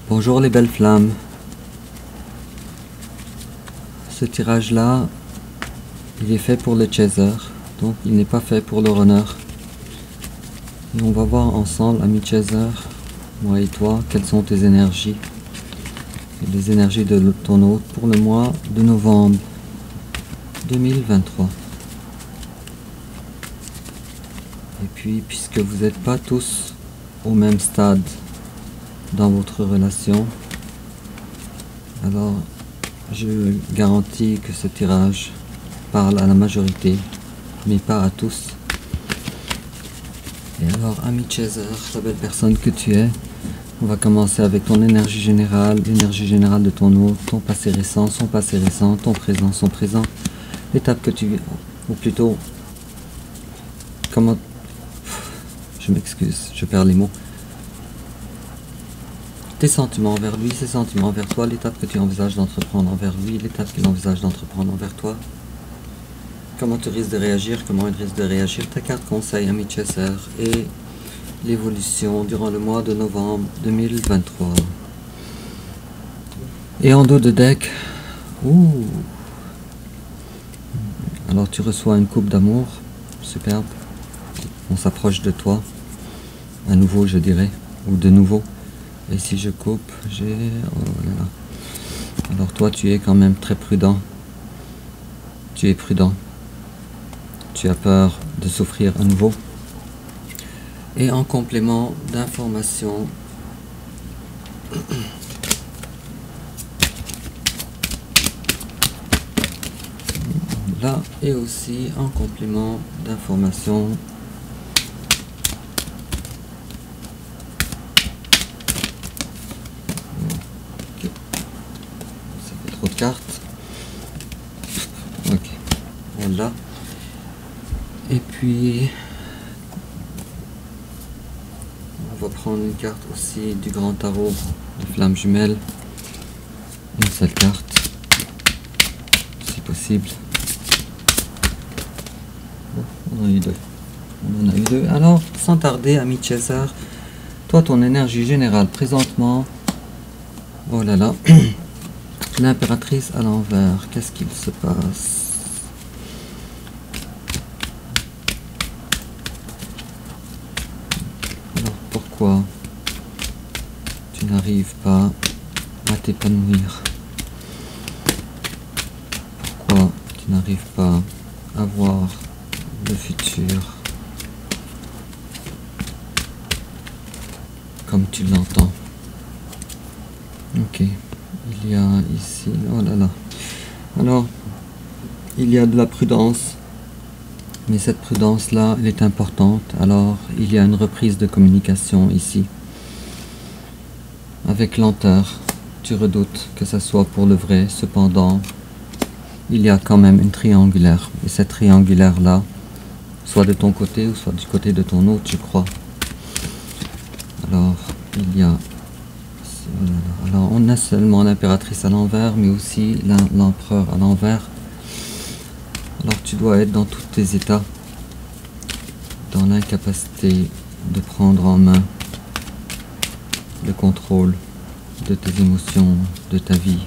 Bonjour les belles flammes. Ce tirage-là, il est fait pour le chaser, donc il n'est pas fait pour le runner. Et on va voir ensemble, ami chaser, moi et toi, quelles sont tes énergies. Et les énergies de ton hôte pour le mois de novembre 2023. Et puis, puisque vous n'êtes pas tous au même stade dans votre relation, alors je garantis que ce tirage parle à la majorité, mais pas à tous. Et alors, ami chaser, la belle personne que tu es, on va commencer avec ton énergie générale, l'énergie générale de ton hôte, ton passé récent, son passé récent, ton présent, son présent, l'étape que tu vis, ou plutôt, comment, je m'excuse, je perds les mots. Tes sentiments envers lui, ses sentiments envers toi, l'étape que tu envisages d'entreprendre envers lui, l'étape qu'il envisage d'entreprendre envers toi. Comment tu risques de réagir, comment il risque de réagir, ta carte conseil, ami chaser, et l'évolution durant le mois de novembre 2023. Et en dos de deck, alors tu reçois une coupe d'amour, superbe, on s'approche de toi, à nouveau je dirais, ou de nouveau. Et si je coupe, j'ai... Oh là là. Alors toi, tu es quand même très prudent. Tu es prudent. Tu as peur de souffrir à nouveau. Et en complément d'information, là, et aussi en complément d'information, trop de cartes. Ok, voilà. Et puis on va prendre une carte aussi du grand tarot de flamme jumelle, une seule carte si possible. Bon, on en a eu deux. On en a eu deux. Alors sans tarder, ami chaser, toi ton énergie générale présentement, oh là là. L'impératrice à l'envers, qu'est-ce qu'il se passe? Alors pourquoi tu n'arrives pas à t'épanouir? Pourquoi tu n'arrives pas à voir le futur comme tu l'entends? Ok. Il y a ici, oh là là. Alors, il y a de la prudence, mais cette prudence-là, elle est importante. Alors, il y a une reprise de communication ici. Avec lenteur, tu redoutes que ça soit pour le vrai. Cependant, il y a quand même une triangulaire. Et cette triangulaire-là, soit de ton côté ou soit du côté de ton autre, je crois. Alors, il y a... Alors on a seulement l'impératrice à l'envers, mais aussi l'empereur à l'envers. Alors tu dois être dans tous tes états, dans l'incapacité de prendre en main le contrôle de tes émotions, de ta vie,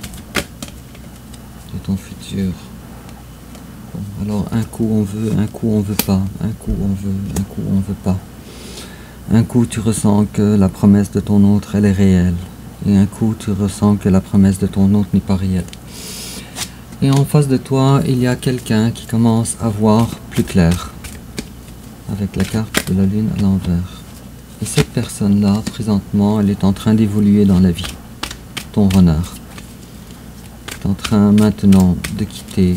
de ton futur. Bon, alors un coup on veut, un coup on veut pas, un coup on veut, un coup on veut pas. Un coup tu ressens que la promesse de ton autre elle est réelle. Et un coup, tu ressens que la promesse de ton autre n'est pas réelle. Et en face de toi, il y a quelqu'un qui commence à voir plus clair. Avec la carte de la lune à l'envers. Et cette personne-là, présentement, elle est en train d'évoluer dans la vie. Ton renard. Elle est en train maintenant de quitter...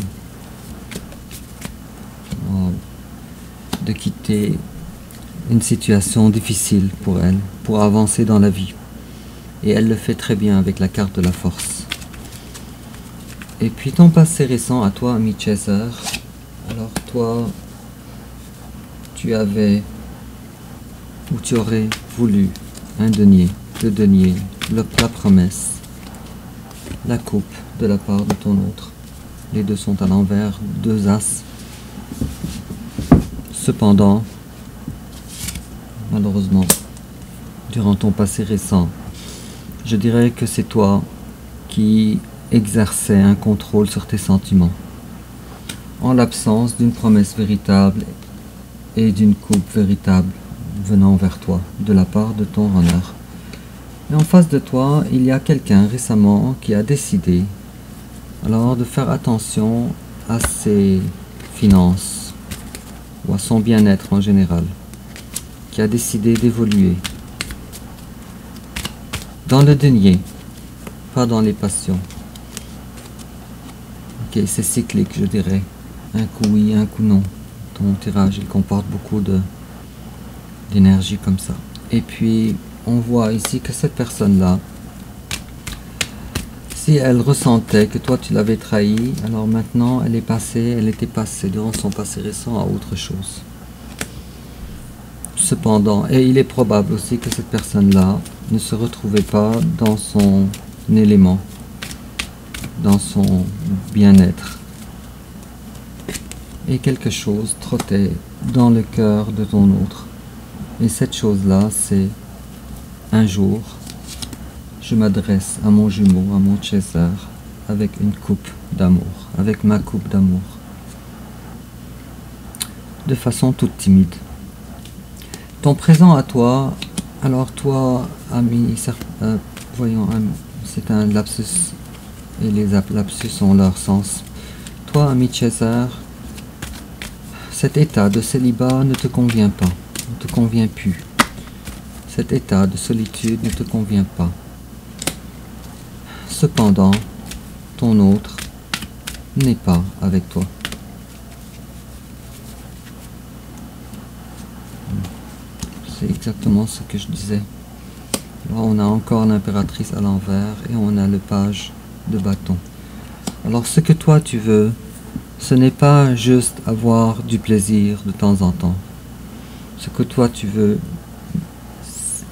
de quitter une situation difficile pour elle, pour avancer dans la vie. Et elle le fait très bien avec la carte de la force. Et puis ton passé récent à toi, ami chaser. Alors toi, tu avais, ou tu aurais voulu un denier, le denier, la promesse, la coupe de la part de ton autre. Les deux sont à l'envers, deux as. Cependant, malheureusement, durant ton passé récent, je dirais que c'est toi qui exerçais un contrôle sur tes sentiments, en l'absence d'une promesse véritable et d'une coupe véritable venant vers toi de la part de ton runner. Et en face de toi, il y a quelqu'un récemment qui a décidé alors de faire attention à ses finances ou à son bien-être en général, qui a décidé d'évoluer dans le denier, pas dans les passions. Ok, c'est cyclique, je dirais. Un coup oui, un coup non. Ton tirage, il comporte beaucoup d'énergie comme ça. Et puis, on voit ici que cette personne-là, si elle ressentait que toi tu l'avais trahi, alors maintenant elle était passée durant son passé récent à autre chose. Cependant, et il est probable aussi que cette personne-là ne se retrouvait pas dans son élément, dans son bien-être. Et quelque chose trottait dans le cœur de ton autre. Et cette chose-là, c'est un jour, je m'adresse à mon jumeau, à mon chaser, avec une coupe d'amour, avec ma coupe d'amour, de façon toute timide. Ton présent à toi, alors toi, ami, voyons, c'est un lapsus, et les lapsus ont leur sens. Toi, ami chaser, cet état de célibat ne te convient pas, ne te convient plus. Cet état de solitude ne te convient pas. Cependant, ton autre n'est pas avec toi. C'est exactement ce que je disais. Là, on a encore l'impératrice à l'envers et on a le page de bâton. Alors, ce que toi tu veux, ce n'est pas juste avoir du plaisir de temps en temps. Ce que toi tu veux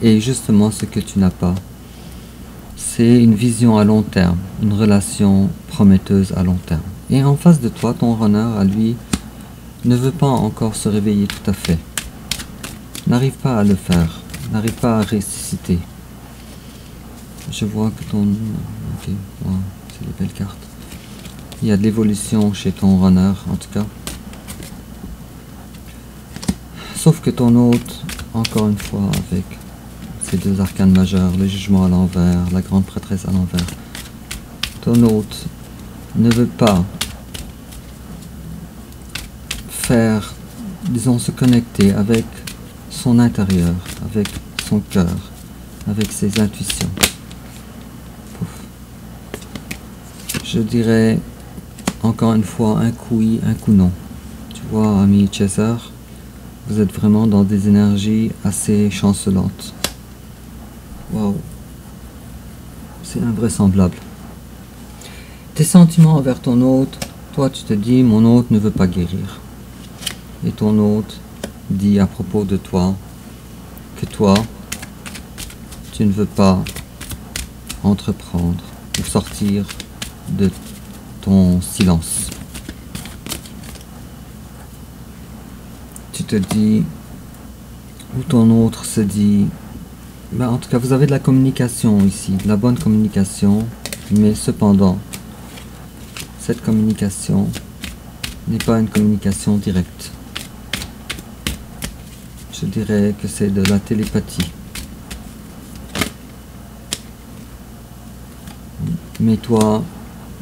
est justement ce que tu n'as pas. C'est une vision à long terme, une relation prometteuse à long terme. Et en face de toi, ton runner, à lui, ne veut pas encore se réveiller tout à fait. N'arrive pas à le faire, n'arrive pas à ressusciter. Je vois que ton... Ok, wow, c'est des belles cartes. Il y a de l'évolution chez ton runner, en tout cas. Sauf que ton hôte, encore une fois, avec ces deux arcanes majeurs, le jugement à l'envers, la grande prêtresse à l'envers, ton hôte ne veut pas faire, disons, se connecter avec son intérieur, avec son cœur, avec ses intuitions. Pouf. Je dirais, encore une fois, un coup oui, un coup non. Tu vois, ami chaser, vous êtes vraiment dans des énergies assez chancelantes. Waouh, c'est invraisemblable. Tes sentiments envers ton hôte, toi tu te dis, mon hôte ne veut pas guérir. Et ton hôte dit à propos de toi, que toi, tu ne veux pas entreprendre ou sortir de ton silence. Tu te dis, ou ton autre se dit, ben en tout cas vous avez de la communication ici, de la bonne communication, mais cependant, cette communication n'est pas une communication directe. Je dirais que c'est de la télépathie. Mais toi,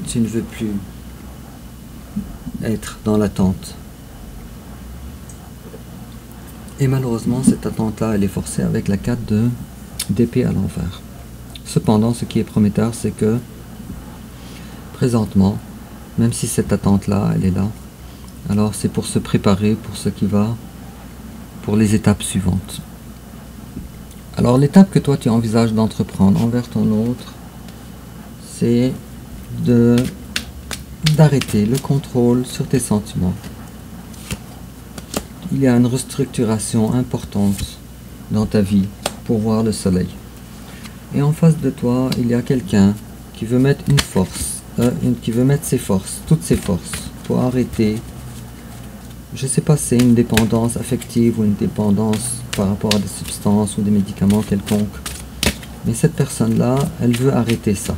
tu ne veux plus être dans l'attente. Et malheureusement, cette attente-là, elle est forcée avec la 4 d'épée à l'envers. Cependant, ce qui est prometteur, c'est que, présentement, même si cette attente-là, elle est là, alors c'est pour se préparer pour ce qui va, pour les étapes suivantes. Alors, l'étape que toi, tu envisages d'entreprendre envers ton autre, c'est d'arrêter le contrôle sur tes sentiments. Il y a une restructuration importante dans ta vie pour voir le soleil. Et en face de toi, il y a quelqu'un qui veut mettre une force, qui veut mettre ses forces, toutes ses forces, pour arrêter, je ne sais pas si c'est une dépendance affective ou une dépendance par rapport à des substances ou des médicaments quelconques, Mais cette personne-là, elle veut arrêter ça.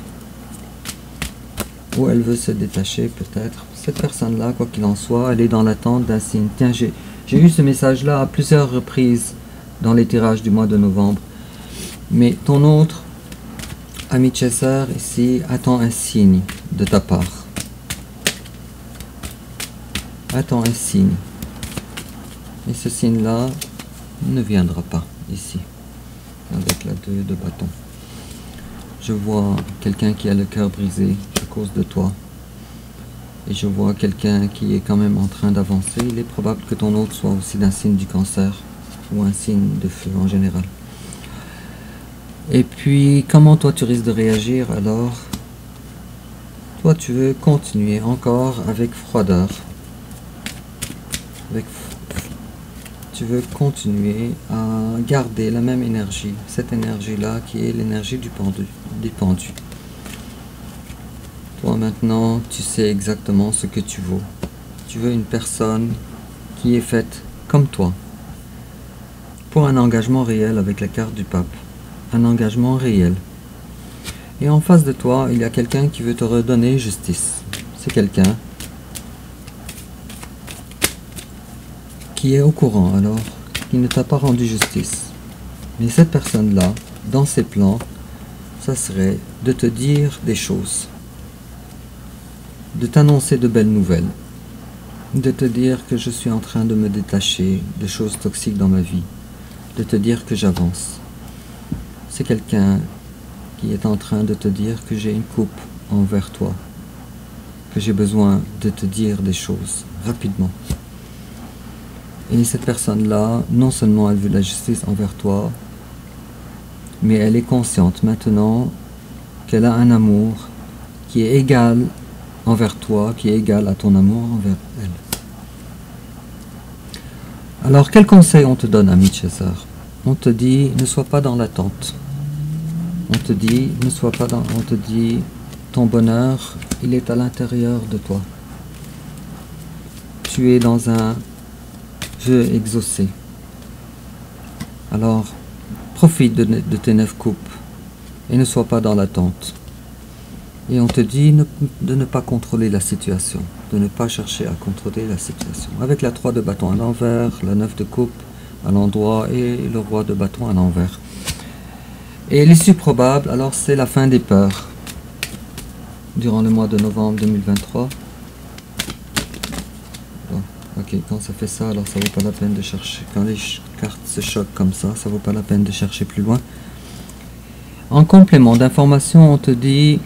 Ou elle veut se détacher peut-être. Cette personne-là, quoi qu'il en soit, elle est dans l'attente d'un signe. Tiens, j'ai eu ce message-là à plusieurs reprises dans les tirages du mois de novembre. Mais ton autre ami chasseur ici attend un signe de ta part. Attends un signe. Et ce signe-là ne viendra pas ici, avec la 2 de bâton. Je vois quelqu'un qui a le cœur brisé à cause de toi. Et je vois quelqu'un qui est quand même en train d'avancer. Il est probable que ton autre soit aussi d'un signe du cancer, ou un signe de feu en général. Et puis, comment toi tu risques de réagir alors? Toi tu veux continuer encore avec froideur. Tu veux continuer à garder la même énergie, cette énergie-là qui est l'énergie du pendu. Toi maintenant, tu sais exactement ce que tu veux. Tu veux une personne qui est faite comme toi, pour un engagement réel avec la carte du pape. Un engagement réel. Et en face de toi, il y a quelqu'un qui veut te redonner justice. C'est quelqu'un qui est au courant alors, qui ne t'a pas rendu justice. Mais cette personne-là, dans ses plans, ça serait de te dire des choses, de t'annoncer de belles nouvelles, de te dire que je suis en train de me détacher de choses toxiques dans ma vie, de te dire que j'avance. C'est quelqu'un qui est en train de te dire que j'ai une coupe envers toi, que j'ai besoin de te dire des choses rapidement. Et cette personne-là, non seulement elle veut la justice envers toi, mais elle est consciente maintenant qu'elle a un amour qui est égal envers toi, qui est égal à ton amour envers elle. Alors, quel conseil on te donne, ami César? On te dit, ne sois pas dans l'attente. On te dit, on te dit, ton bonheur, il est à l'intérieur de toi. Tu es dans un vœu exaucé. Alors, profite de tes 9 coupes et ne sois pas dans l'attente. Et on te dit de ne pas contrôler la situation, de ne pas chercher à contrôler la situation. Avec la 3 de bâton à l'envers, la 9 de coupe à l'endroit et le roi de bâton à l'envers. Et l'issue probable, alors c'est la fin des peurs durant le mois de novembre 2023. Bon, ok, quand ça fait ça, alors ça vaut pas la peine de chercher. Quand les cartes se choquent comme ça vaut pas la peine de chercher plus loin. En complément d'information, on te dit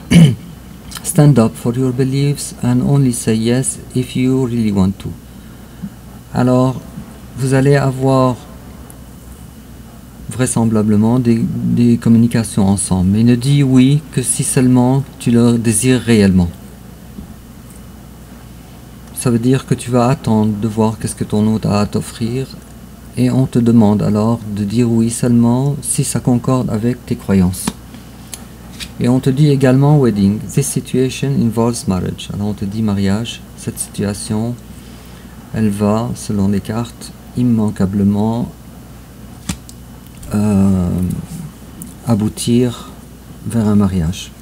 stand up for your beliefs and only say yes if you really want to. Alors, vous allez avoir vraisemblablement des communications ensemble, mais ne dis oui que si seulement tu le désires réellement. Ça veut dire que tu vas attendre de voir qu'est-ce que ton autre a à t'offrir et on te demande alors de dire oui seulement si ça concorde avec tes croyances. Et on te dit également wedding. This situation involves marriage. Alors on te dit mariage. Cette situation, elle va, selon les cartes, immanquablement aboutir vers un mariage.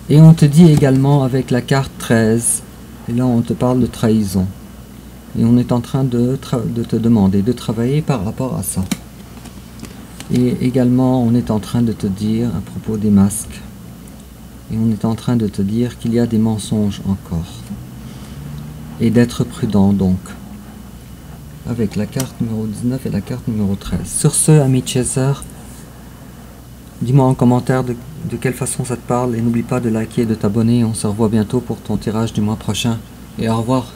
Et on te dit également avec la carte 13, et là on te parle de trahison. Et on est en train de te demander de travailler par rapport à ça. Et également on est en train de te dire à propos des masques, et on est en train de te dire qu'il y a des mensonges encore. Et d'être prudent donc. Avec la carte numéro 19 et la carte numéro 13. Sur ce, ami Chaser, dis-moi en commentaire de quelle façon ça te parle et n'oublie pas de liker et de t'abonner. On se revoit bientôt pour ton tirage du mois prochain. Et au revoir.